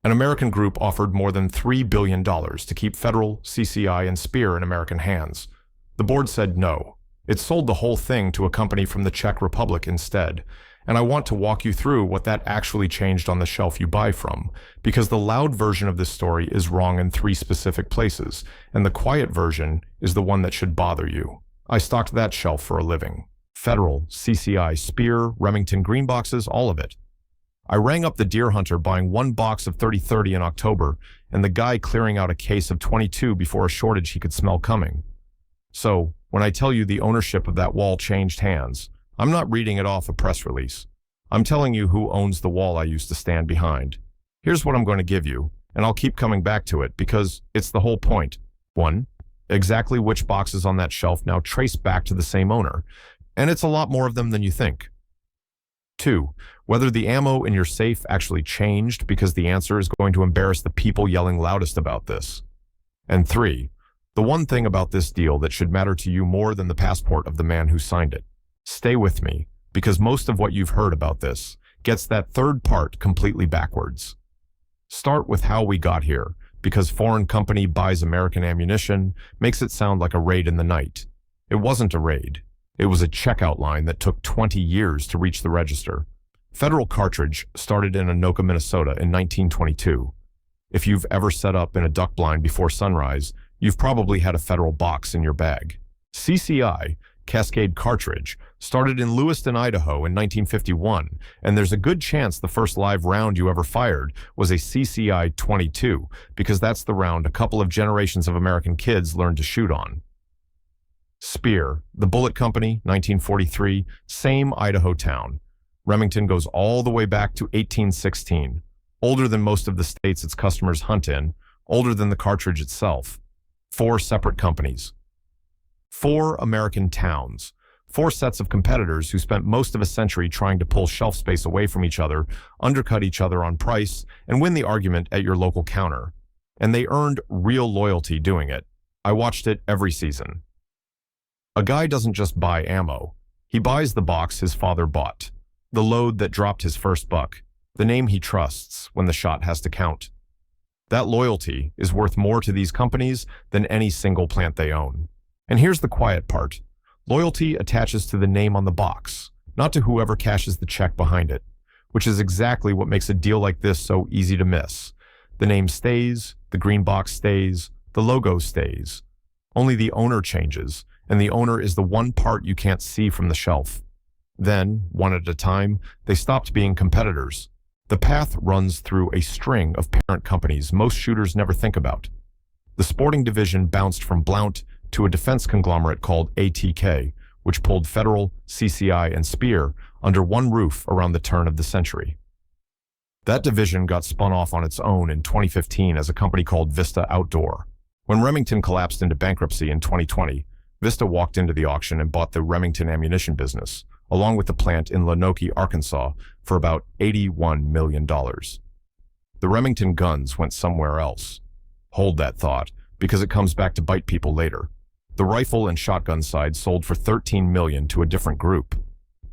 An American group offered more than $3 billion to keep Federal, CCI, and Speer in American hands. The board said no. It sold the whole thing to a company from the Czech Republic instead. And I want to walk you through what that actually changed on the shelf you buy from, because the loud version of this story is wrong in 3 specific places, and the quiet version is the one that should bother you. I stocked that shelf for a living. Federal, CCI, Speer, Remington green boxes, all of it. I rang up the deer hunter buying 1 box of 30-30 in October, and the guy clearing out a case of 22 before a shortage he could smell coming. So, when I tell you the ownership of that wall changed hands, I'm not reading it off a press release. I'm telling you who owns the wall I used to stand behind. Here's what I'm going to give you, and I'll keep coming back to it because it's the whole point. 1. Exactly which boxes on that shelf now trace back to the same owner, and it's a lot more of them than you think. 2. Whether the ammo in your safe actually changed, because the answer is going to embarrass the people yelling loudest about this. And 3. The one thing about this deal that should matter to you more than the passport of the man who signed it. Stay with me, because most of what you've heard about this gets that third part completely backwards. Start with how we got here, because foreign company buys American ammunition makes it sound like a raid in the night. It wasn't a raid. It was a checkout line that took 20 years to reach the register. Federal cartridge started in Anoka, Minnesota in 1922. If you've ever set up in a duck blind before sunrise, you've probably had a Federal box in your bag. CCI, Cascade cartridge, started in Lewiston, Idaho in 1951, and there's a good chance the first live round you ever fired was a CCI 22, because that's the round a couple of generations of American kids learned to shoot on. Speer, the bullet company, 1943, same Idaho town. Remington goes all the way back to 1816, older than most of the states its customers hunt in, older than the cartridge itself. 4 separate companies. 4 American towns. 4 sets of competitors who spent most of a century trying to pull shelf space away from each other, undercut each other on price, and win the argument at your local counter. And they earned real loyalty doing it. I watched it every season. A guy doesn't just buy ammo. He buys the box his father bought, the load that dropped his first buck, the name he trusts when the shot has to count. That loyalty is worth more to these companies than any single plant they own. And here's the quiet part. Loyalty attaches to the name on the box, not to whoever cashes the check behind it, which is exactly what makes a deal like this so easy to miss. The name stays, the green box stays, the logo stays. Only the owner changes, and the owner is the one part you can't see from the shelf. Then, one at a time, they stopped being competitors. The path runs through a string of parent companies most shooters never think about. The sporting division bounced from Blount to a defense conglomerate called ATK, which pulled Federal, CCI, and Speer under one roof around the turn of the century. That division got spun off on its own in 2015 as a company called Vista Outdoor. When Remington collapsed into bankruptcy in 2020, Vista walked into the auction and bought the Remington ammunition business, along with the plant in Lenoke, Arkansas, for about $81 million. The Remington guns went somewhere else. Hold that thought, because it comes back to bite people later. The rifle and shotgun side sold for $13 million to a different group.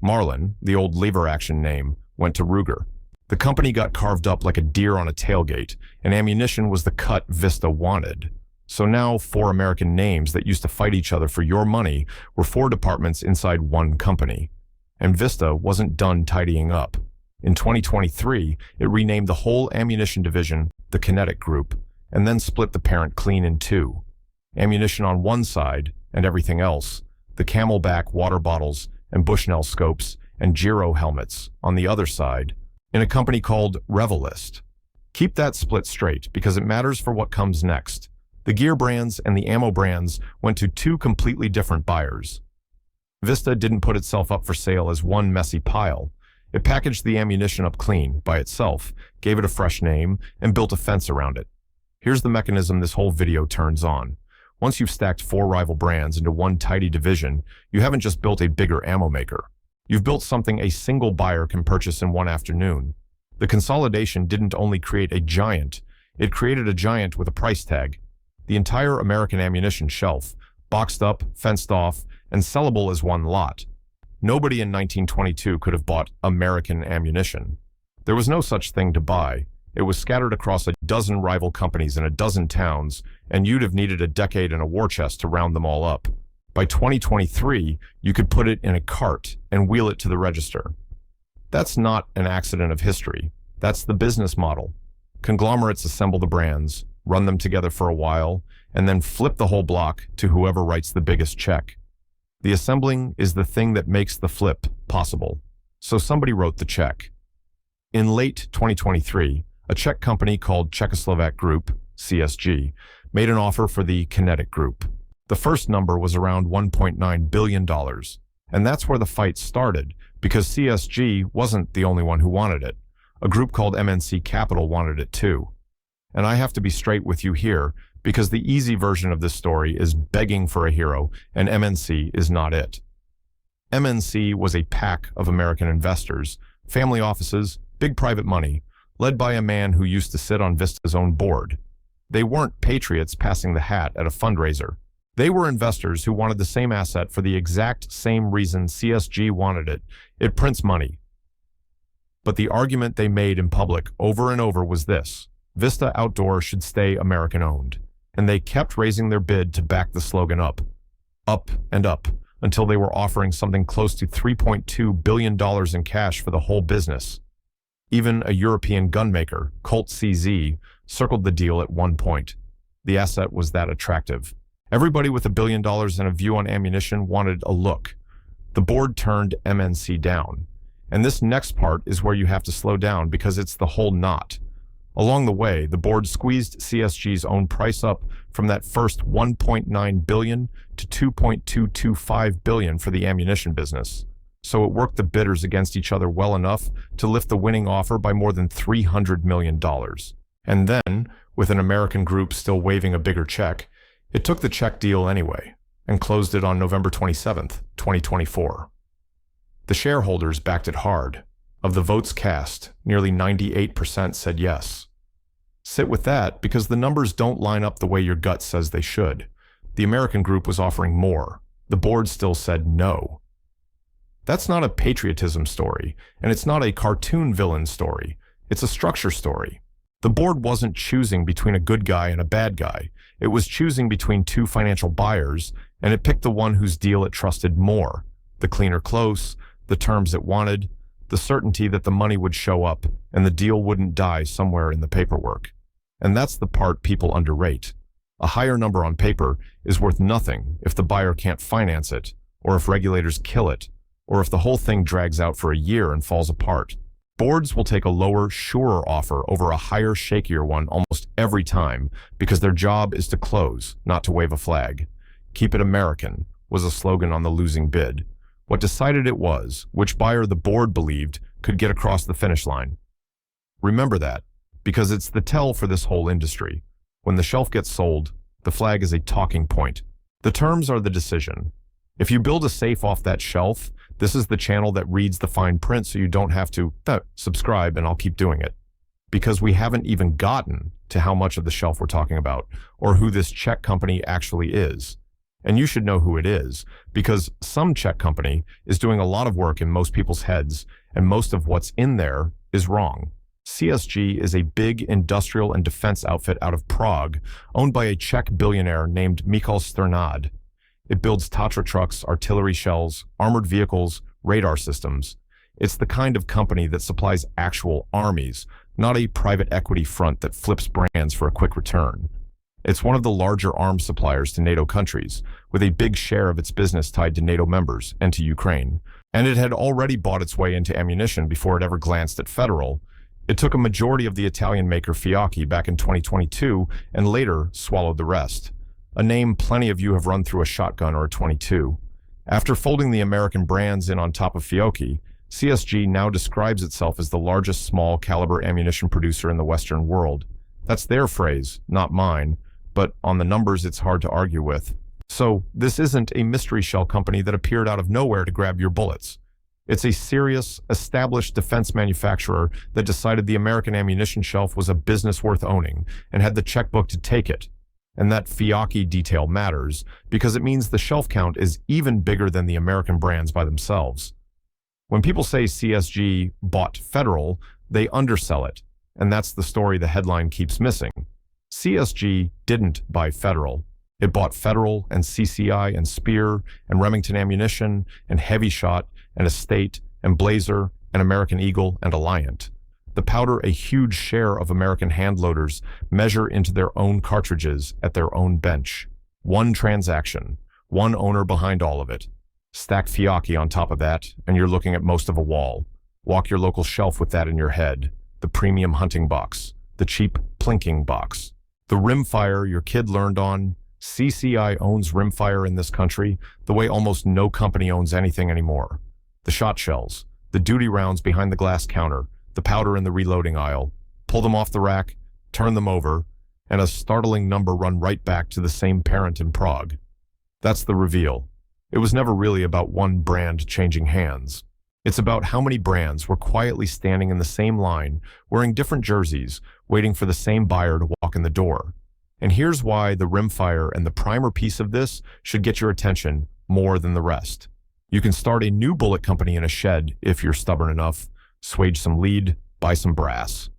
Marlin, the old lever-action name, went to Ruger. The company got carved up like a deer on a tailgate, and ammunition was the cut Vista wanted. So now 4 American names that used to fight each other for your money were 4 departments inside one company. And Vista wasn't done tidying up. In 2023, it renamed the whole ammunition division the Kinetic Group, and then split the parent clean in 2. Ammunition on one side, and everything else, the Camelback water bottles and Bushnell scopes and Giro helmets on the other side, in a company called Revelist. Keep that split straight, because it matters for what comes next. The gear brands and the ammo brands went to 2 completely different buyers. Vista didn't put itself up for sale as one messy pile. It packaged the ammunition up clean, by itself, gave it a fresh name, and built a fence around it. Here's the mechanism this whole video turns on. Once you've stacked 4 rival brands into one tidy division, you haven't just built a bigger ammo maker. You've built something a single buyer can purchase in one afternoon. The consolidation didn't only create a giant, it created a giant with a price tag. The entire American ammunition shelf, boxed up, fenced off, and sellable as one lot. Nobody in 1922 could have bought American ammunition. There was no such thing to buy. It was scattered across a dozen rival companies in a dozen towns, and you'd have needed a decade and a war chest to round them all up. By 2023, you could put it in a cart and wheel it to the register. That's not an accident of history. That's the business model. Conglomerates assemble the brands, run them together for a while, and then flip the whole block to whoever writes the biggest check. The assembling is the thing that makes the flip possible. So somebody wrote the check. In late 2023, a Czech company called Czechoslovak Group, CSG, made an offer for the Kinetic Group. The first number was around $1.9 billion, and that's where the fight started, because CSG wasn't the only one who wanted it. A group called MNC Capital wanted it too. And I have to be straight with you here, because the easy version of this story is begging for a hero, and MNC is not it. MNC was a pack of American investors, family offices, big private money, led by a man who used to sit on Vista's own board. They weren't patriots passing the hat at a fundraiser. They were investors who wanted the same asset for the exact same reason CSG wanted it. It prints money. But the argument they made in public over and over was this: Vista Outdoor should stay American-owned. And they kept raising their bid to back the slogan up and up, until they were offering something close to $3.2 billion in cash for the whole business. Even a European gunmaker, Colt CZ, circled the deal at one point. The asset was that attractive. Everybody with $1 billion and a view on ammunition wanted a look. The board turned MNC down. And this next part is where you have to slow down, because it's the whole knot. Along the way, the board squeezed CSG's own price up from that first $1.9 billion to $2.225 billion for the ammunition business. So it worked the bidders against each other well enough to lift the winning offer by more than $300 million. And then, with an American group still waving a bigger check, it took the Czech deal anyway, and closed it on November 27th, 2024. The shareholders backed it hard. Of the votes cast, nearly 98% said yes. Sit with that, because the numbers don't line up the way your gut says they should. The American group was offering more. The board still said no. That's not a patriotism story, and it's not a cartoon villain story. It's a structure story. The board wasn't choosing between a good guy and a bad guy. It was choosing between two financial buyers, and it picked the one whose deal it trusted more. The cleaner close, the terms it wanted, the certainty that the money would show up and the deal wouldn't die somewhere in the paperwork. And that's the part people underrate. A higher number on paper is worth nothing if the buyer can't finance it, or if regulators kill it, or if the whole thing drags out for a year and falls apart. Boards will take a lower, surer offer over a higher, shakier one almost every time, because their job is to close, not to wave a flag. "Keep it American" was a slogan on the losing bid. What decided it was which buyer the board believed could get across the finish line. Remember that, because it's the tell for this whole industry. When the shelf gets sold, the flag is a talking point. The terms are the decision. If you build a safe off that shelf, this is the channel that reads the fine print, so you don't have to subscribe and I'll keep doing it. Because we haven't even gotten to how much of the shelf we're talking about, or who this Czech company actually is. And you should know who it is, because some Czech company is doing a lot of work in most people's heads, and most of what's in there is wrong. CSG is a big industrial and defense outfit out of Prague, owned by a Czech billionaire named Michal Strnad. It builds Tatra trucks, artillery shells, armored vehicles, radar systems. It's the kind of company that supplies actual armies, not a private equity front that flips brands for a quick return. It's one of the larger arms suppliers to NATO countries, with a big share of its business tied to NATO members and to Ukraine. And it had already bought its way into ammunition before it ever glanced at federal. It took a majority of the Italian maker Fiocchi back in 2022 and later swallowed the rest. A name plenty of you have run through a shotgun or a .22. After folding the American brands in on top of Fiocchi, CSG now describes itself as the largest small caliber ammunition producer in the Western world. That's their phrase, not mine. But on the numbers, it's hard to argue with. So this isn't a mystery shell company that appeared out of nowhere to grab your bullets. It's a serious, established defense manufacturer that decided the American ammunition shelf was a business worth owning and had the checkbook to take it. And that Fiocchi detail matters because it means the shelf count is even bigger than the American brands by themselves. When people say CSG bought federal, they undersell it. And that's the story the headline keeps missing. CSG didn't buy Federal. It bought Federal and CCI and Speer and Remington ammunition and Heavy Shot and Estate and Blazer and American Eagle and Alliant. The powder a huge share of American handloaders measure into their own cartridges at their own bench. One transaction, one owner behind all of it. Stack Fiocchi on top of that, and you're looking at most of a wall. Walk your local shelf with that in your head. The premium hunting box, the cheap plinking box. The rimfire your kid learned on. CCI owns rimfire in this country the way almost no company owns anything anymore. The shot shells, the duty rounds behind the glass counter, the powder in the reloading aisle. Pull them off the rack, turn them over, and a startling number run right back to the same parent in Prague. That's the reveal. It was never really about one brand changing hands. It's about how many brands were quietly standing in the same line, wearing different jerseys, waiting for the same buyer to walk in the door. And here's why the rimfire and the primer piece of this should get your attention more than the rest. You can start a new bullet company in a shed if you're stubborn enough, swage some lead, buy some brass.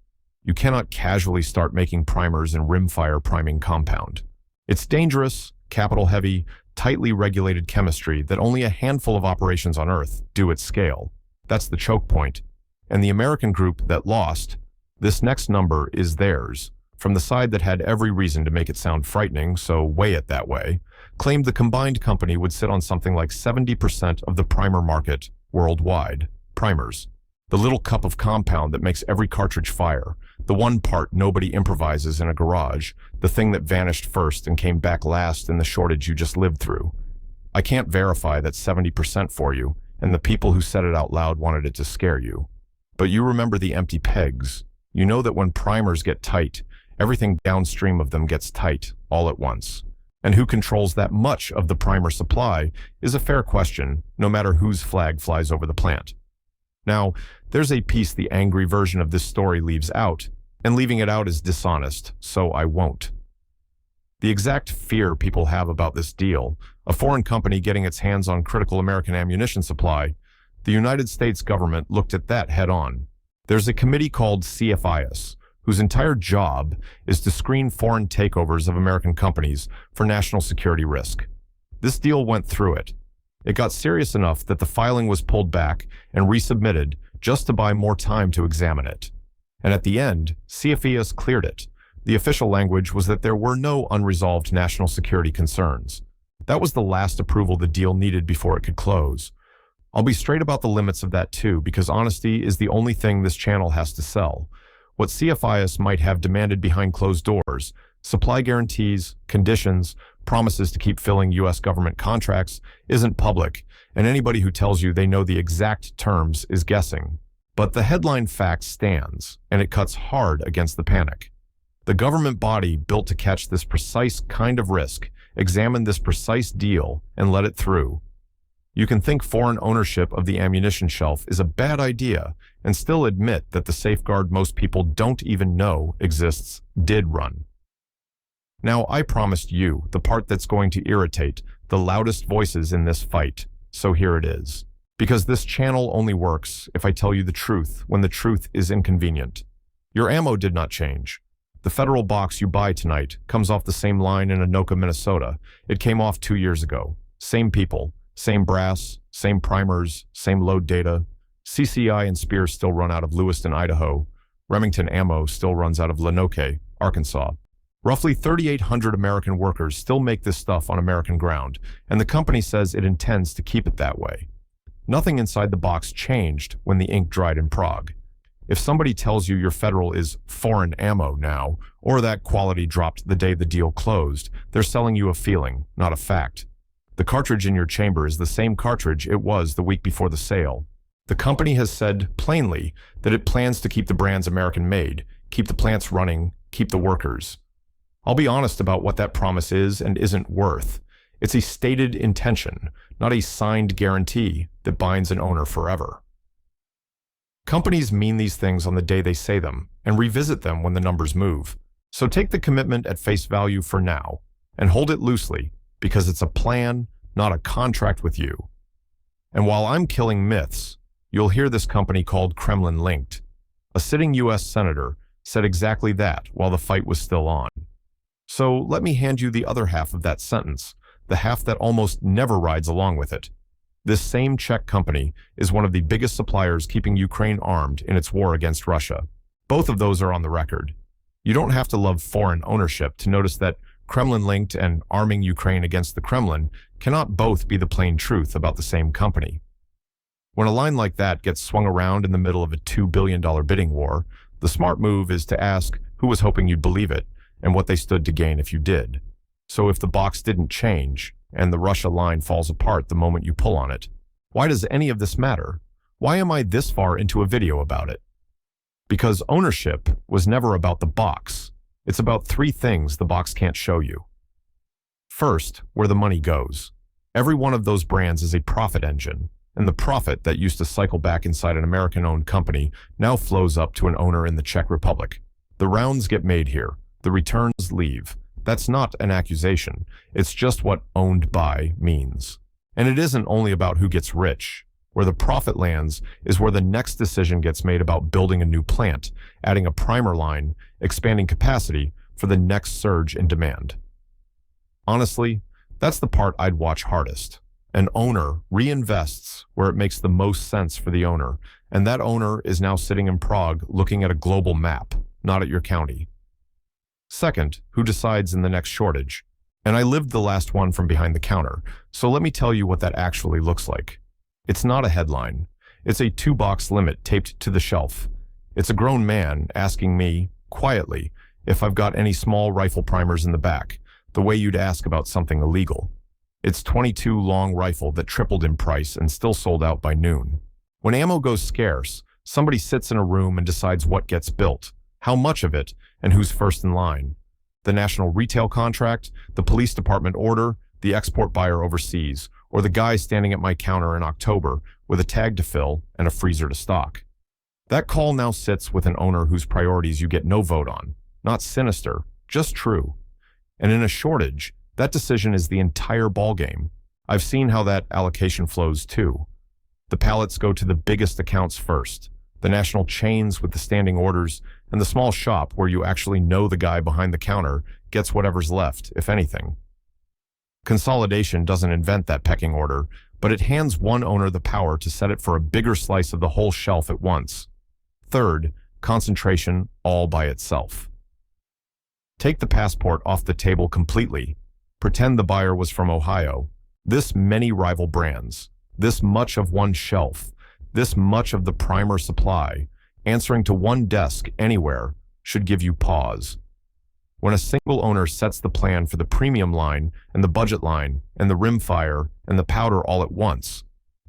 You cannot casually start making primers in rimfire priming compound. It's dangerous, capital-heavy, tightly regulated chemistry that only a handful of operations on Earth do at scale. That's the choke point. And the American group that lost, this next number is theirs, from the side that had every reason to make it sound frightening, so weigh it that way, claimed the combined company would sit on something like 70% of the primer market worldwide. Primers. The little cup of compound that makes every cartridge fire, the one part nobody improvises in a garage, the thing that vanished first and came back last in the shortage you just lived through. I can't verify that 70% for you, and the people who said it out loud wanted it to scare you. But you remember the empty pegs. You know that when primers get tight, everything downstream of them gets tight all at once. And who controls that much of the primer supply is a fair question, no matter whose flag flies over the plant. Now, there's a piece the angry version of this story leaves out, and leaving it out is dishonest, so I won't. The exact fear people have about this deal, a foreign company getting its hands on critical American ammunition supply, the United States government looked at that head on. There's a committee called CFIUS, whose entire job is to screen foreign takeovers of American companies for national security risk. This deal went through it. It got serious enough that the filing was pulled back and resubmitted just to buy more time to examine it. And at the end, CFIUS cleared it. The official language was that there were no unresolved national security concerns. That was the last approval the deal needed before it could close. I'll be straight about the limits of that too, because honesty is the only thing this channel has to sell. What CFIUS might have demanded behind closed doors, supply guarantees, conditions, promises to keep filling U.S. government contracts, isn't public, and anybody who tells you they know the exact terms is guessing. But the headline fact stands, and it cuts hard against the panic. The government body built to catch this precise kind of risk examined this precise deal and let it through. You can think foreign ownership of the ammunition shelf is a bad idea and still admit that the safeguard most people don't even know exists did run. Now, I promised you the part that's going to irritate the loudest voices in this fight, so here it is. Because this channel only works if I tell you the truth when the truth is inconvenient. Your ammo did not change. The Federal box you buy tonight comes off the same line in Anoka, Minnesota. It came off 2 years ago. Same people, same brass, same primers, same load data. CCI and Speer still run out of Lewiston, Idaho. Remington ammo still runs out of Lenoke, Arkansas. Roughly 3,800 American workers still make this stuff on American ground, and the company says it intends to keep it that way. Nothing inside the box changed when the ink dried in Prague. If somebody tells you your Federal is foreign ammo now, or that quality dropped the day the deal closed, they're selling you a feeling, not a fact. The cartridge in your chamber is the same cartridge it was the week before the sale. The company has said plainly that it plans to keep the brands American-made, keep the plants running, keep the workers. I'll be honest about what that promise is and isn't worth. It's a stated intention, not a signed guarantee that binds an owner forever. Companies mean these things on the day they say them and revisit them when the numbers move. So take the commitment at face value for now and hold it loosely because it's a plan, not a contract with you. And while I'm killing myths, you'll hear this company called Kremlin-linked. A sitting U.S. senator, said exactly that while the fight was still on. So let me hand you the other half of that sentence, the half that almost never rides along with it. This same Czech company is one of the biggest suppliers keeping Ukraine armed in its war against Russia. Both of those are on the record. You don't have to love foreign ownership to notice that Kremlin-linked and arming Ukraine against the Kremlin cannot both be the plain truth about the same company. When a line like that gets swung around in the middle of a $2 billion bidding war, the smart move is to ask who was hoping you'd believe it and what they stood to gain if you did. So if the box didn't change, and the Russia line falls apart the moment you pull on it, why does any of this matter? Why am I this far into a video about it? Because ownership was never about the box. It's about three things the box can't show you. First, where the money goes. Every one of those brands is a profit engine, and the profit that used to cycle back inside an American-owned company now flows up to an owner in the Czech Republic. The rounds get made here. The returns leave. That's not an accusation. It's just what owned by means. And it isn't only about who gets rich. Where the profit lands is where the next decision gets made about building a new plant, adding a primer line, expanding capacity for the next surge in demand. Honestly, that's the part I'd watch hardest. An owner reinvests where it makes the most sense for the owner, and that owner is now sitting in Prague looking at a global map, not at your county. Second, who decides in the next shortage? And I lived the last one from behind the counter, so let me tell you what that actually looks like. It's not a headline. It's a 2-box limit taped to the shelf. It's a grown man asking me, quietly, if I've got any small rifle primers in the back, the way you'd ask about something illegal. It's .22 long rifle that tripled in price and still sold out by noon. When ammo goes scarce, somebody sits in a room and decides what gets built, how much of it, and who's first in line. The national retail contract, the police department order, the export buyer overseas, or the guy standing at my counter in October with a tag to fill and a freezer to stock. That call now sits with an owner whose priorities you get no vote on. Not sinister, just true. And in a shortage, that decision is the entire ballgame. I've seen how that allocation flows too. The pallets go to the biggest accounts first, the national chains with the standing orders, and the small shop where you actually know the guy behind the counter gets whatever's left, if anything. Consolidation doesn't invent that pecking order, but it hands one owner the power to set it for a bigger slice of the whole shelf at once. Third, concentration all by itself. Take the passport off the table completely. Pretend the buyer was from Ohio. This many rival brands, this much of one shelf, this much of the primer supply, answering to one desk anywhere, should give you pause. When a single owner sets the plan for the premium line and the budget line and the rimfire and the powder all at once,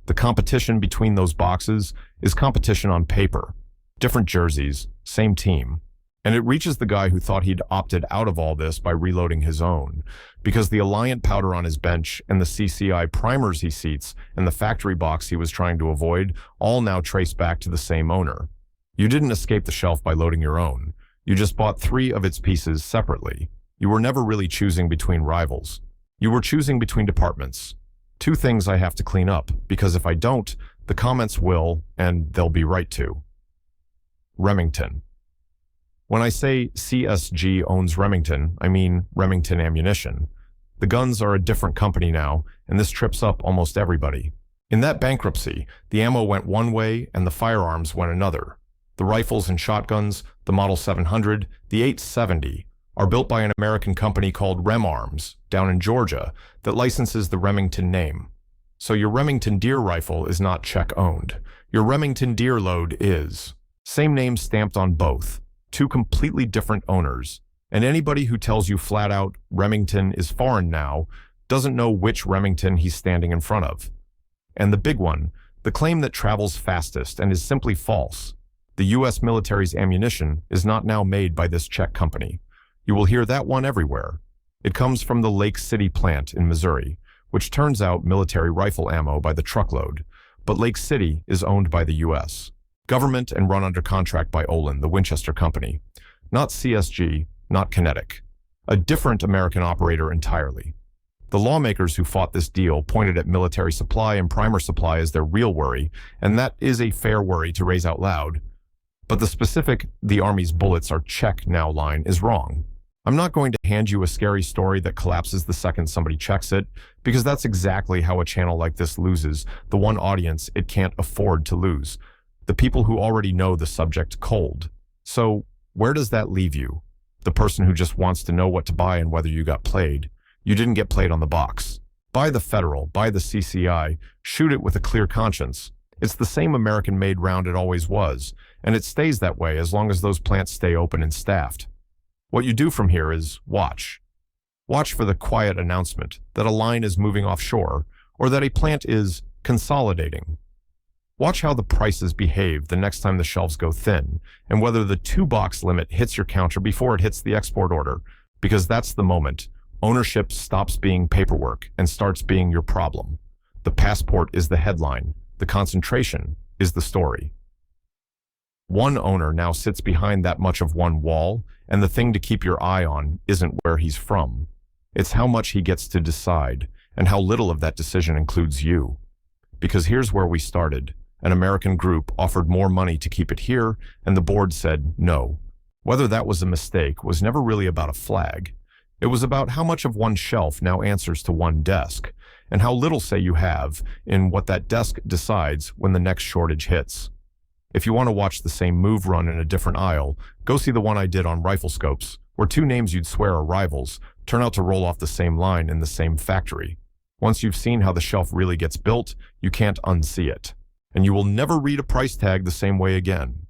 the competition between those boxes is competition on paper. Different jerseys, same team. And it reaches the guy who thought he'd opted out of all this by reloading his own, because the Alliant powder on his bench and the CCI primers he seats and the factory box he was trying to avoid all now trace back to the same owner. You didn't escape the shelf by loading your own. You just bought 3 of its pieces separately. You were never really choosing between rivals. You were choosing between departments. 2 things I have to clean up, because if I don't, the comments will, and they'll be right to. Remington. When I say CSG owns Remington, I mean Remington Ammunition. The guns are a different company now, and this trips up almost everybody. In that bankruptcy, the ammo went one way and the firearms went another. The rifles and shotguns, the Model 700, the 870, are built by an American company called Remarms, down in Georgia, that licenses the Remington name. So your Remington Deer rifle is not Czech-owned. Your Remington Deer load is. Same name stamped on both. 2 completely different owners. And anybody who tells you flat out Remington is foreign now doesn't know which Remington he's standing in front of. And the big one, the claim that travels fastest and is simply false. The U.S. military's ammunition is not now made by this Czech company. You will hear that one everywhere. It comes from the Lake City plant in Missouri, which turns out military rifle ammo by the truckload. But Lake City is owned by the U.S. government and run under contract by Olin, the Winchester company. Not CSG, not Kinetic. A different American operator entirely. The lawmakers who fought this deal pointed at military supply and primer supply as their real worry, and that is a fair worry to raise out loud. But the specific "the Army's bullets are Czech now" line is wrong. I'm not going to hand you a scary story that collapses the second somebody checks it, because that's exactly how a channel like this loses the one audience it can't afford to lose, the people who already know the subject cold. So, where does that leave you? The person who just wants to know what to buy and whether you got played. You didn't get played on the box. Buy the Federal, buy the CCI, shoot it with a clear conscience. It's the same American-made round it always was, and it stays that way as long as those plants stay open and staffed. What you do from here is watch. Watch for the quiet announcement that a line is moving offshore or that a plant is consolidating. Watch how the prices behave the next time the shelves go thin and whether the 2-box limit hits your counter before it hits the export order, because that's the moment ownership stops being paperwork and starts being your problem. The passport is the headline. The concentration is the story. One owner now sits behind that much of one wall, and the thing to keep your eye on isn't where he's from. It's how much he gets to decide, and how little of that decision includes you. Because here's where we started. An American group offered more money to keep it here, and the board said no. Whether that was a mistake was never really about a flag. It was about how much of one shelf now answers to one desk, and how little say you have in what that desk decides when the next shortage hits. If you want to watch the same move run in a different aisle, go see the one I did on rifle scopes, where 2 names you'd swear are rivals turn out to roll off the same line in the same factory. Once you've seen how the shelf really gets built, you can't unsee it. And you will never read a price tag the same way again.